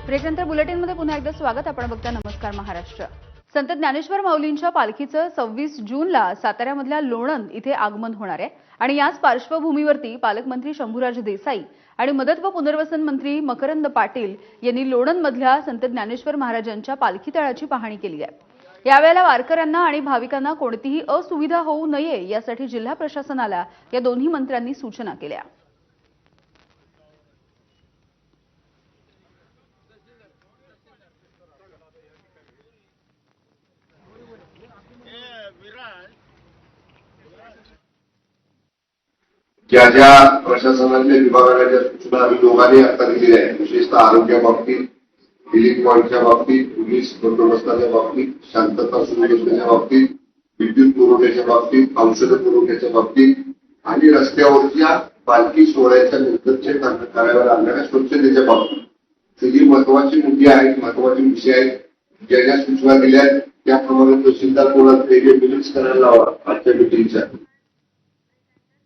ब्रेकनंतर बुलेटिनमध्ये पुन्हा एकदा स्वागत. आपण बघता नमस्कार महाराष्ट्र. संत ज्ञानेश्वर माऊलींच्या पालखीचं 26 जूनला साताऱ्यामधल्या लोणंद इथे आगमन होणार आहे आणि याच पार्श्वभूमीवरती पालकमंत्री शंभूराज देसाई आणि मदत व पुनर्वसन मंत्री मकरंद पाटील यांनी लोणंदमधल्या संत ज्ञानेश्वर महाराजांच्या पालखी तळाची पाहणी केली आहे. यावेळेला वारकऱ्यांना आणि भाविकांना कोणतीही असुविधा होऊ नये यासाठी जिल्हा प्रशासनाला या दोन्ही मंत्र्यांनी सूचना केल्या. ज्या ज्या प्रशासनाच्या विभागाला ज्या सूचना आम्ही दोघांनी आता दिलेल्या आहेत, विशेषतः आरोग्या बाबतीत, इलेक्ट्रिक पॉईंटच्या बाबतीत, पोलीस बंदोबस्ताच्या बाबतीत, शांतता सुव्यवस्थेच्या बाबतीत, विद्युत पुरवठ्याच्या बाबतीत, औषध पुरवठ्याच्या बाबतीत आणि रस्त्यावरच्या पालखी सोहळ्याच्या नंतरच्या कार्यालयावर आणणाऱ्या स्वच्छतेच्या बाबतीत ही महत्वाची मुद्दे आहेत, महत्वाचे विषय आहेत. ज्या ज्या सूचना दिल्या आहेत त्याप्रमाणे तहसीलदार कोणाला करायला लावा आजच्या मिटिंगच्या.